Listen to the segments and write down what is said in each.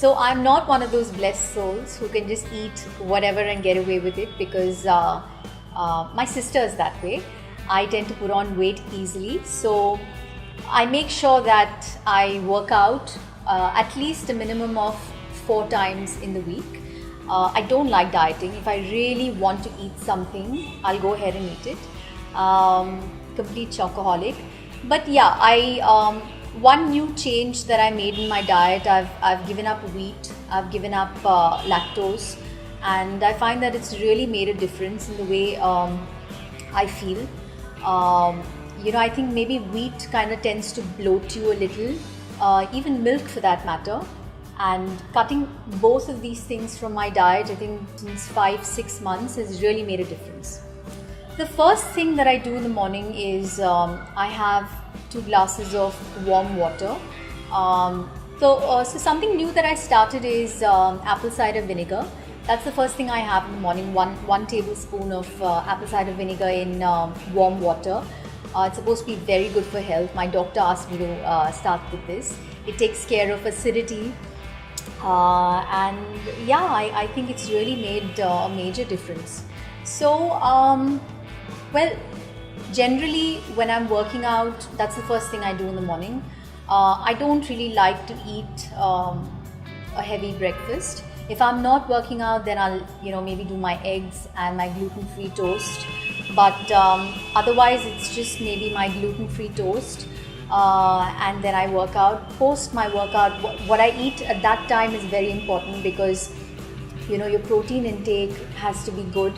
So I'm not one of those blessed souls who can just eat whatever and get away with it, because my sister is that way. I tend to put on weight easily. So I make sure that I work out at least a minimum of 4 times in the week. I don't like dieting. If I really want to eat something, I'll go ahead and eat it. Complete chocoholic. But yeah, one new change that I made in my diet, I've given up wheat, I've given up lactose, and I find that it's really made a difference in the way I feel. I think maybe wheat kind of tends to bloat you a little, even milk for that matter. And cutting both of these things from my diet, I think since 5-6 months, has really made a difference. The first thing that I do in the morning is I have 2 glasses of warm water. So something new that I started is apple cider vinegar. That's the first thing I have in the morning. One tablespoon of apple cider vinegar in warm water. It's supposed to be very good for health. My doctor asked me to start with this. It takes care of acidity. I think it's really made a major difference. So, generally when I'm working out, that's the first thing I do in the morning. I don't really like to eat a heavy breakfast. If I'm not working out, then I'll maybe do my eggs and my gluten-free toast. But otherwise, it's just maybe my gluten-free toast. And then I work out. Post my workout, what I eat at that time is very important, because your protein intake has to be good.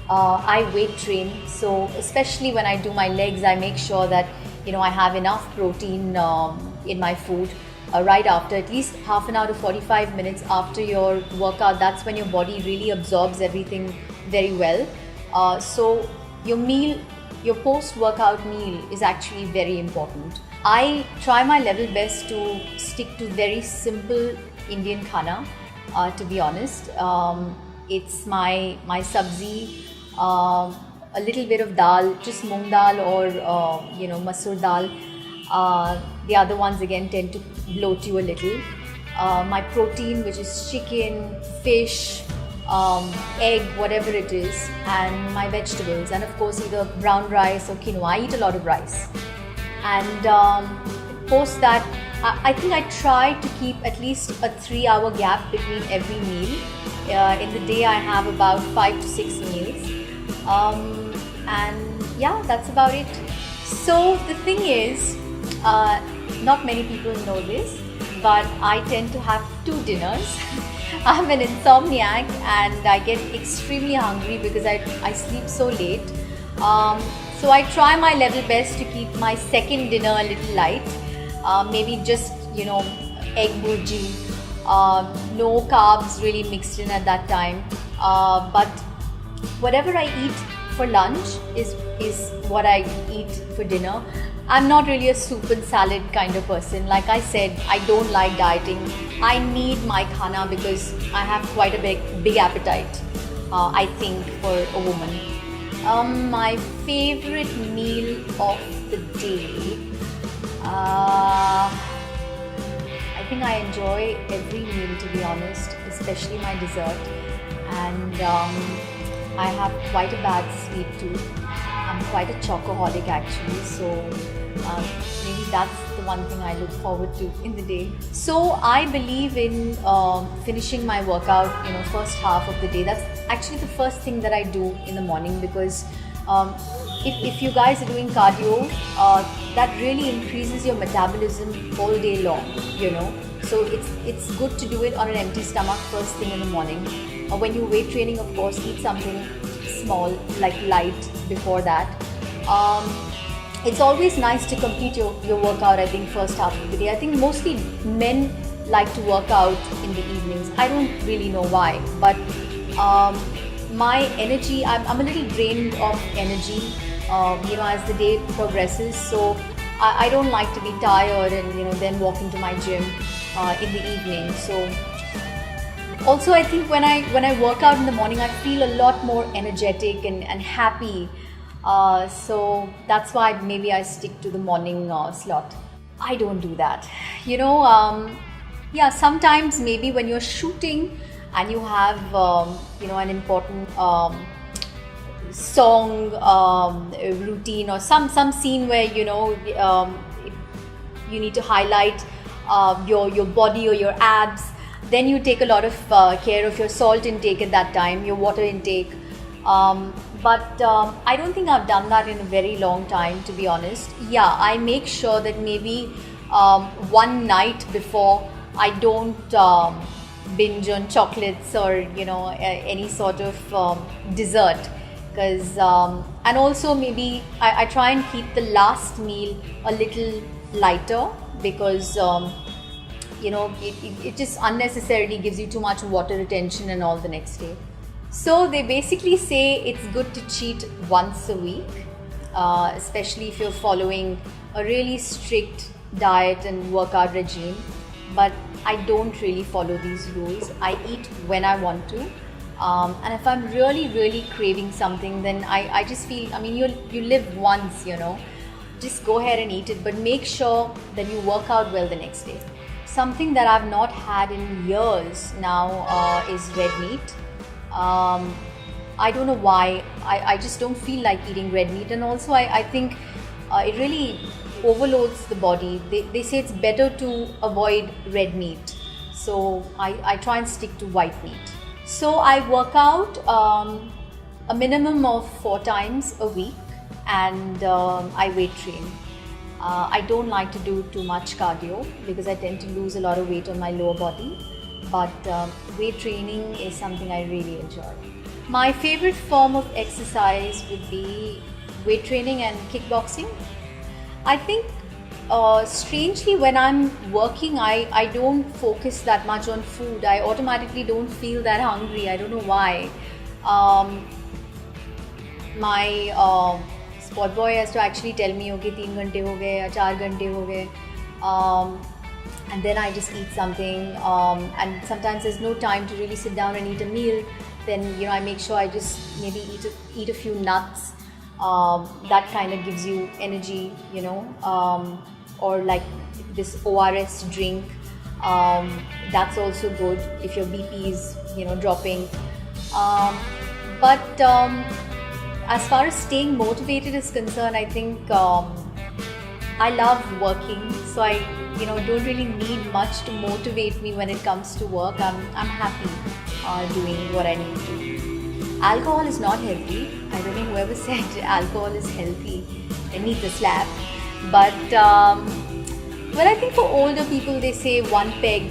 I weight train, so especially when I do my legs, I make sure that I have enough protein in my food right after, at least half an hour to 45 minutes after your workout. That's when your body really absorbs everything very well. So your post-workout meal is actually very important. I try my level best to stick to very simple Indian khana, to be honest. It's my sabzi, a little bit of dal, just moong dal or masoor dal. The other ones again tend to bloat you a little. My protein, which is chicken, fish, egg, whatever it is, and my vegetables, and of course either brown rice or quinoa. I eat a lot of rice. And post that, I think I try to keep at least a 3-hour gap between every meal. In the day I have about 5 to 6 meals. And yeah, that's about it. So the thing is, not many people know this, but I tend to have 2 dinners. I'm an insomniac and I get extremely hungry because I sleep so late. So I try my level best to keep my second dinner a little light. Maybe just, egg bhurji. No carbs really mixed in at that time. But whatever I eat for lunch is what I eat for dinner. I'm not really a soup and salad kind of person. Like I said, I don't like dieting. I need my khana because I have quite a big appetite, I think, for a woman. My favorite meal of the day, I think I enjoy every meal, to be honest, especially my dessert. And I have quite a bad sweet tooth. I'm quite a chocoholic actually, so maybe that's the one thing I look forward to in the day. So I believe in finishing my workout, first half of the day. That's actually the first thing that I do in the morning, because if you guys are doing cardio, that really increases your metabolism all day long, So it's good to do it on an empty stomach first thing in the morning. When you weight training, of course, eat something small, like light, before that. It's always nice to complete your workout, I think, first half of the day. I think mostly men like to work out in the evenings. I don't really know why, but my energy, I'm a little drained of energy, as the day progresses. So I don't like to be tired and, then walk into my gym in the evening. So also, I think when I work out in the morning, I feel a lot more energetic and happy. So that's why maybe I stick to the morning slot. I don't do that. Yeah, sometimes maybe when you're shooting and you have an important song routine, or some scene where you need to highlight your body or your abs, then you take a lot of care of your salt intake at that time, your water intake. But I don't think I've done that in a very long time, to be honest. Yeah, I make sure that maybe one night before I don't binge on chocolates or any sort of dessert, because and also maybe I try and keep the last meal a little lighter, because it just unnecessarily gives you too much water retention and all the next day. So they basically say it's good to cheat once a week, especially if you're following a really strict diet and workout regime. But I don't really follow these rules. I eat when I want to. And if I'm really, really craving something, then I just feel, you live once, just go ahead and eat it, but make sure that you work out well the next day. Something that I've not had in years now is red meat. I don't know why. I just don't feel like eating red meat, and also I think it really overloads the body. They say it's better to avoid red meat, so I try and stick to white meat. So I work out a minimum of 4 times a week, and I weight train. I don't like to do too much cardio because I tend to lose a lot of weight on my lower body, but weight training is something I really enjoy. My favorite form of exercise would be weight training and kickboxing. I think strangely, when I'm working, I don't focus that much on food. I automatically don't feel that hungry. I don't know why. My sport boy has to actually tell me, okay, 3 घंटे हो गए या 4 घंटे हो गए, and then I just eat something, and sometimes there's no time to really sit down and eat a meal. Then I make sure I just maybe eat a few nuts. That kind of gives you energy, or like this ORS drink. That's also good if your BP is dropping. But as far as staying motivated is concerned, I think I love working, so I don't really need much to motivate me when it comes to work. I'm happy doing what I need to. Alcohol is not healthy. I don't know whoever said alcohol is healthy. It needs a slap. But well, I think for older people, they say 1 peg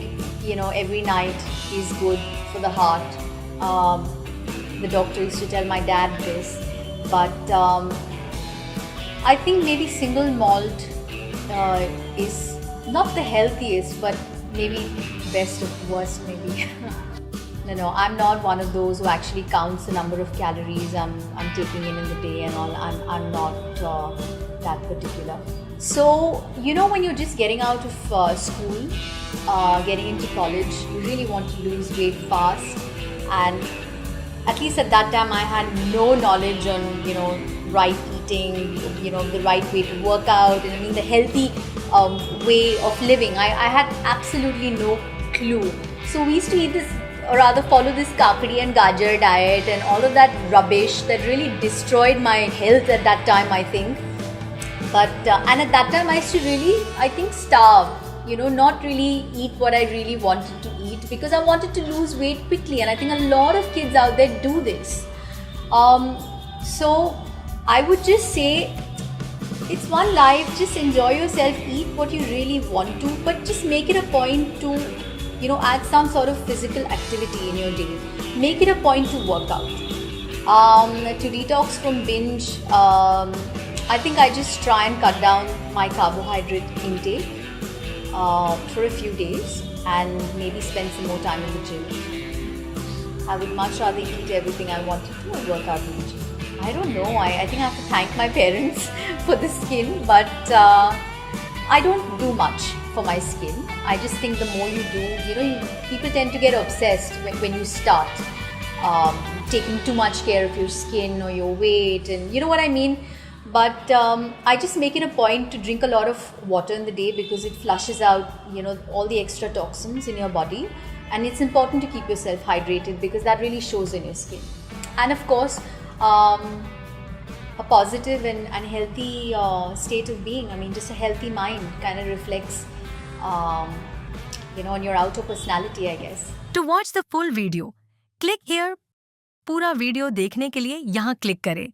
every night is good for the heart. The doctor used to tell my dad this. But I think maybe single malt is not the healthiest, but maybe best of worst maybe. No, I'm not one of those who actually counts the number of calories I'm taking in the day and all. I'm not that particular. So when you're just getting out of school, getting into college, you really want to lose weight fast, and at least at that time I had no knowledge on right eating, the right way to work out, and the healthy way of living. I had absolutely no clue. So we used to eat this, or rather follow this kakadi and gajar diet and all of that rubbish that really destroyed my health at that time, I think. But and at that time I used to really, I think, starve, not really eat what I really wanted to eat, because I wanted to lose weight quickly, and I think a lot of kids out there do this. So I would just say, it's one life, just enjoy yourself, eat what you really want to, but just make it a point to add some sort of physical activity in your day. Make it a point to work out. To detox from binge, I think I just try and cut down my carbohydrate intake for a few days, and maybe spend some more time in the gym. I would much rather eat everything I wanted to and work out in the gym. I don't know, I think I have to thank my parents for the skin, but I don't do much for my skin. I just think the more you do, people tend to get obsessed when you start taking too much care of your skin or your weight, and you know what I mean. But I just make it a point to drink a lot of water in the day because it flushes out, all the extra toxins in your body. And it's important to keep yourself hydrated because that really shows in your skin. And of course, a positive and healthy state of being. I mean, just a healthy mind kind of reflects, on your outer personality, I guess. To watch the full video, click here. पूरा video देखने के लिए यहाँ click करें.